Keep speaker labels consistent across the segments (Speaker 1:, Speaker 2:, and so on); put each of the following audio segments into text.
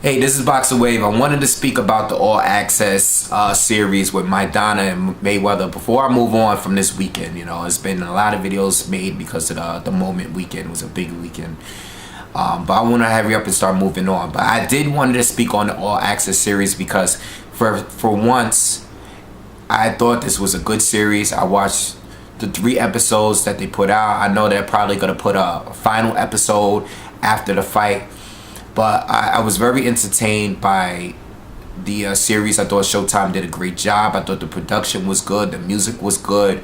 Speaker 1: Hey, this is Boxingwave. I wanted to speak about the All Access series with Maidana and Mayweather. Before I move on from this weekend, it's been a lot of videos made because of the moment weekend was a big weekend. But I want to hurry up and start moving on. But I did want to speak on the All Access series because for once, I thought this was a good series. I watched the 3 episodes that they put out. I know they're probably going to put a final episode after the fight. But I was very entertained by the series. I thought Showtime did a great job. I thought the production was good. The music was good.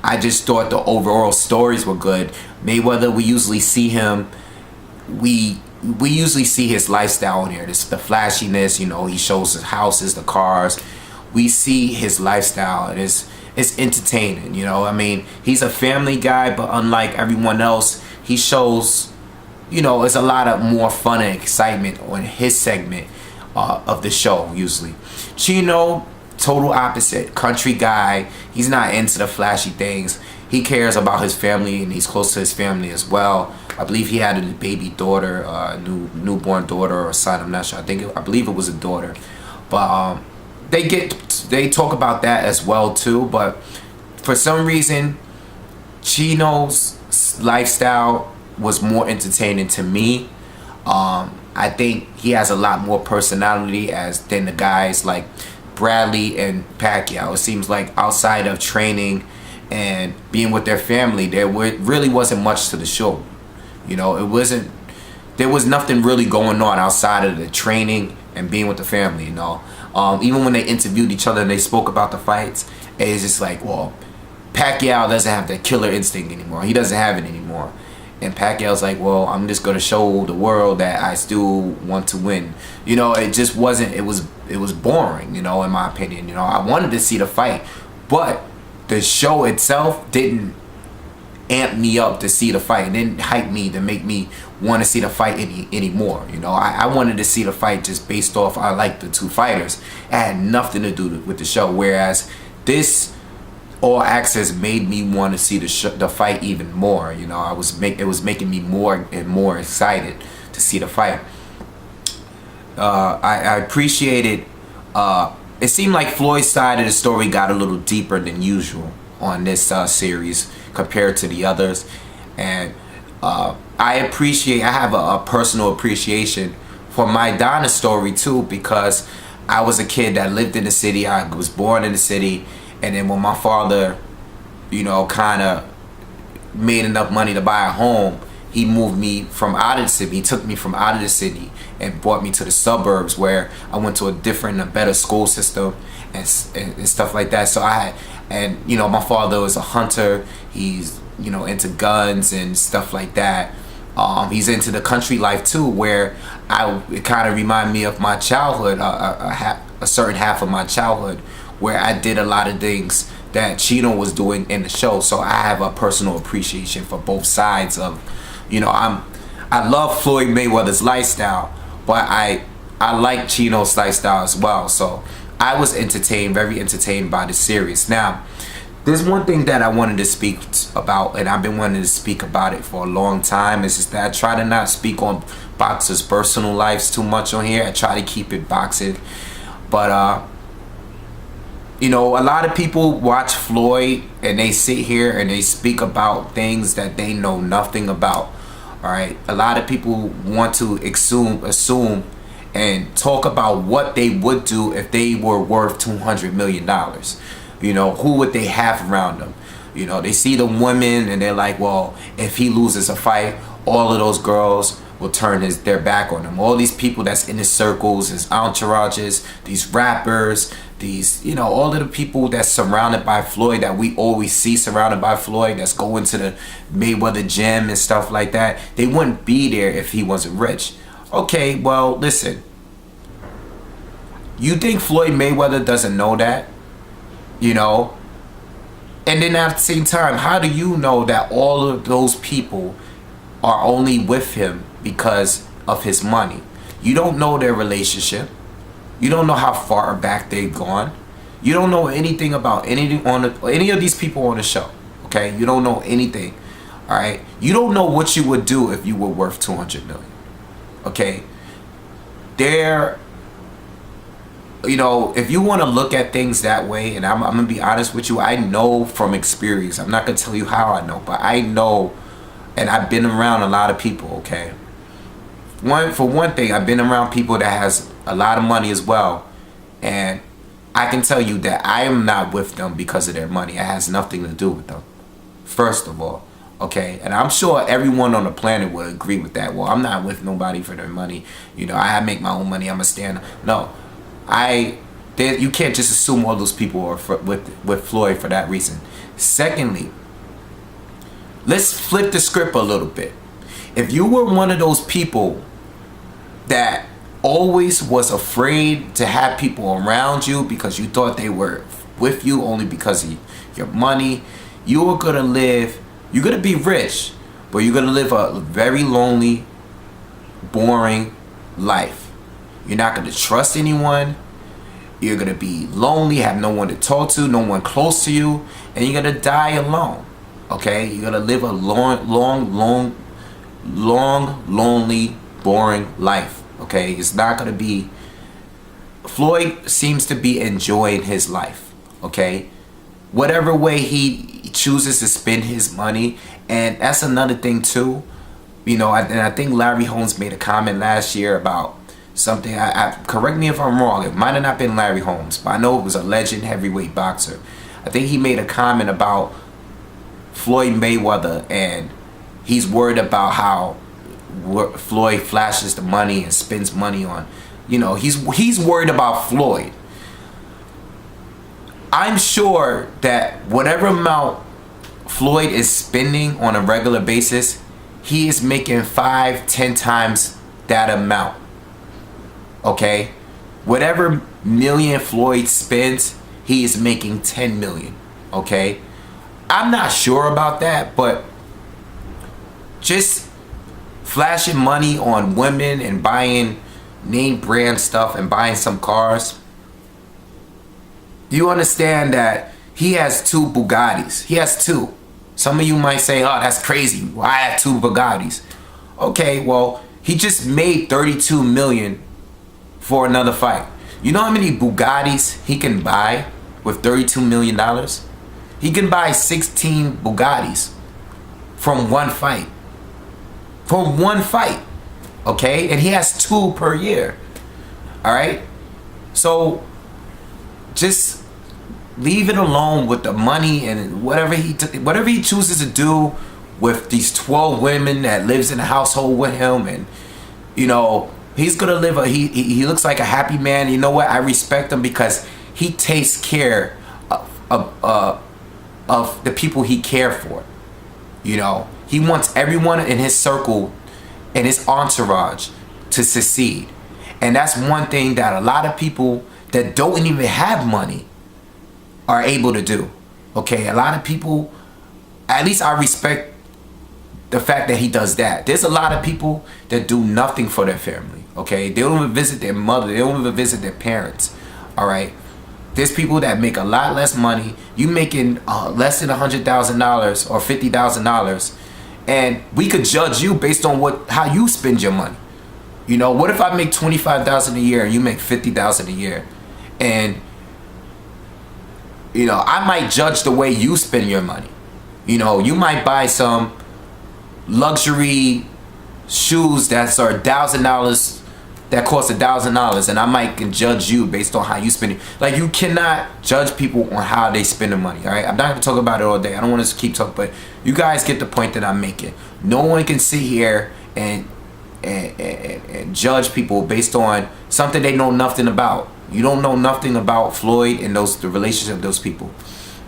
Speaker 1: I just thought the overall stories were good. Mayweather, we usually see him. We usually see his lifestyle on here. The flashiness. He shows his houses, the cars. We see his lifestyle, and it's entertaining. I mean, he's a family guy, but unlike everyone else, he shows. It's a lot of more fun and excitement on his segment of the show, usually. Chino, total opposite. Country guy. He's not into the flashy things. He cares about his family, and he's close to his family as well. I believe he had a baby daughter, newborn daughter or son. I'm not sure. I believe it was a daughter. But they talk about that as well, too. But for some reason, Chino's lifestyle was more entertaining to me. I think he has a lot more personality than the guys like Bradley and Pacquiao. It seems like outside of training and being with their family, really wasn't much to the show. There was nothing really going on outside of the training and being with the family. Even when they interviewed each other and they spoke about the fights, it's just like, well, Pacquiao doesn't have the killer instinct anymore. He doesn't have it anymore. And Pacquiao's like, well, I'm just gonna show the world that I still want to win. It just wasn't. It was boring. In my opinion. I wanted to see the fight, but the show itself didn't amp me up to see the fight. It didn't hype me to make me want to see the fight anymore. I wanted to see the fight just based off I like the 2 fighters. It had nothing to do with the show. Whereas this All Access made me want to see the fight even more. It was making me more and more excited to see the fight. I appreciated. It seemed like Floyd's side of the story got a little deeper than usual on this series compared to the others, and I have a personal appreciation for Maidana's story too, because I was a kid that lived in the city. I was born in the city. And then when my father, kind of made enough money to buy a home, he moved me from out of the city. He took me from out of the city and brought me to the suburbs, where I went to a different and better school system and stuff like that. So my father was a hunter. He's, into guns and stuff like that. He's into the country life too, where it kind of reminded me of my childhood, a certain half of my childhood, where I did a lot of things that Chino was doing in the show. So I have a personal appreciation for both sides of, I love Floyd Mayweather's lifestyle, but I like Chino's lifestyle as well. So I was very entertained by the series. Now, there's one thing that I wanted to speak about, and I've been wanting to speak about it for a long time. It's just that I try to not speak on boxers' personal lives too much on here. I try to keep it boxing. But a lot of people watch Floyd and they sit here and they speak about things that they know nothing about. All right, a lot of people want to assume and talk about what they would do if they were worth $200 million. Who would they have around them? They see the women and they're like, well, if he loses a fight, all of those girls will turn their back on him. All these people that's in his circles, his entourages, these rappers, all of the people that's surrounded by Floyd, that we always see surrounded by Floyd, that's going to the Mayweather gym and stuff like that, they wouldn't be there if he wasn't rich. Okay, well, listen. You think Floyd Mayweather doesn't know that? And then at the same time, how do you know that all of those people are only with him because of his money? You don't know their relationship. You don't know how far back they've gone. You don't know anything about any of these people on the show. Okay, you don't know anything. All right, you don't know what you would do if you were worth 200 million. Okay, they're, you know, if you want to look at things that way, and I'm gonna be honest with you, I know from experience. I'm not gonna tell you how I know, but I know, and I've been around a lot of people. Okay, for one thing, I've been around people that has a lot of money as well, and I can tell you that I am not with them because of their money. It has nothing to do with them, first of all. Okay, and I'm sure everyone on the planet would agree with that. Well, I'm not with nobody for their money. You know, I make my own money. I'm a stand. No, you can't just assume all those people are with Floyd for that reason. Secondly, let's flip the script a little bit. If you were one of those people that always was afraid to have people around you because you thought they were with you only because of your money, you are gonna live. You're gonna be rich, but you're gonna live a very lonely, boring life. You're not gonna trust anyone. You're gonna be lonely, have no one to talk to, no one close to you, and you're gonna die alone. Okay, you're gonna live a long, lonely, boring life. Okay, it's not gonna be. Floyd seems to be enjoying his life. Okay, whatever way he chooses to spend his money, and that's another thing too. You know, and I think Larry Holmes made a comment last year about something. Correct me if I'm wrong. It might have not been Larry Holmes, but I know it was a legend heavyweight boxer. I think he made a comment about Floyd Mayweather, and he's worried about how Floyd flashes the money and spends money on. You know, he's worried about Floyd. I'm sure that whatever amount Floyd is spending on a regular basis, he is making 5-10 times that amount. Okay, whatever million Floyd spends, he is making 10 million. Okay, I'm not sure about that, but just flashing money on women and buying name brand stuff and buying some cars, you understand that he has 2 Bugattis. He has 2. Some of you might say, oh, that's crazy. Why I have 2 Bugattis? Okay, well, he just made 32 million for another fight. You know how many Bugattis he can buy with $32 million? He can buy 16 Bugattis from one fight. From one fight. Okay? And he has 2 per year. Alright? So, just leave it alone with the money and whatever he chooses to do with these 12 women that lives in the household with him. And, you know, he's gonna live he looks like a happy man. You know what? I respect him because he takes care of the people he cares for. You know, he wants everyone in his circle and his entourage to succeed. And that's one thing that a lot of people that don't even have money are able to do. Okay, a lot of people, at least I respect the fact that he does that. There's a lot of people that do nothing for their family. Okay, they don't even visit their mother, they don't even visit their parents. All right, there's people that make a lot less money. You making less than $100,000 or $50,000, and we could judge you based on how you spend your money. You know, what if I make $25,000 a year and you make $50,000 a year, and you know, I might judge the way you spend your money. You know, you might buy some luxury shoes that are $1,000, that cost $1,000, and I might can judge you based on how you spend it. Like, you cannot judge people on how they spend their money. All right, I'm not gonna talk about it all day. I don't want to keep talking, but you guys get the point that I'm making. No one can sit here and judge people based on something they know nothing about. You don't know nothing about Floyd and the relationship of those people.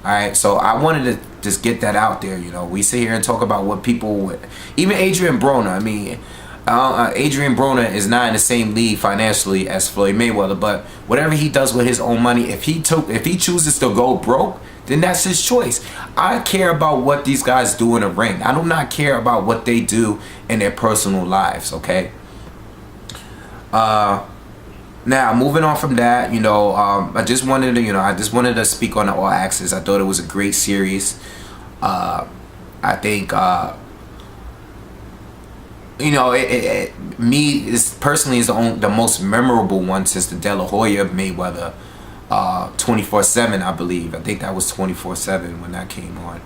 Speaker 1: All right, so I wanted to just get that out there. You know, we sit here and talk about what people, even Adrian Broner. I mean, Adrian Broner is not in the same league financially as Floyd Mayweather, but whatever he does with his own money, if he chooses to go broke, then that's his choice. I care about what these guys do in the ring. I do not care about what they do in their personal lives. Okay. Now, moving on from that, you know, I just wanted to speak on the All Access. I thought it was a great series. I think you know, me is personally is the most memorable one since the De La Hoya Mayweather 24/7, I believe. I think that was 24/7 when that came on.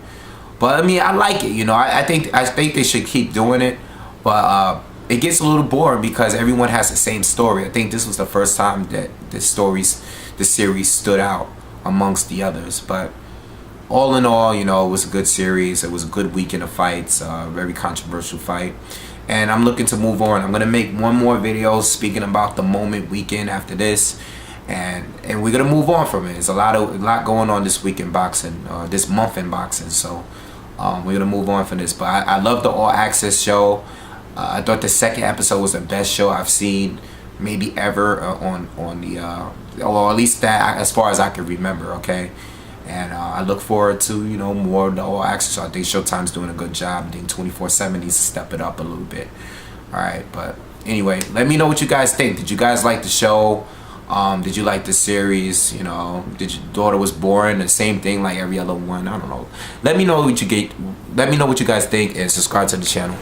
Speaker 1: But I mean, I like it. You know, I think they should keep doing it. But it gets a little boring because everyone has the same story. I think this was the first time that the series stood out amongst the others. But all in all, you know, it was a good series. It was a good weekend of fights. Very controversial fight. And I'm looking to move on. I'm gonna make one more video speaking about the Moment weekend after this. And we're gonna move on from it. There's a lot going on this week in boxing, this month in boxing. So we're gonna move on from this. But I love the All Access show. I thought the second episode was the best show I've seen maybe ever on the, or at least that as far as I can remember. Okay, and I look forward to, you know, more of the All Access. I think Showtime's doing a good job. I think 24/7 needs to step it up a little bit. All right, but anyway, let me know what you guys think. Did you guys like the show? Did you like the series? You know, did your daughter was boring? The same thing like every other one? I don't know. Let me know what you guys think, and subscribe to the channel.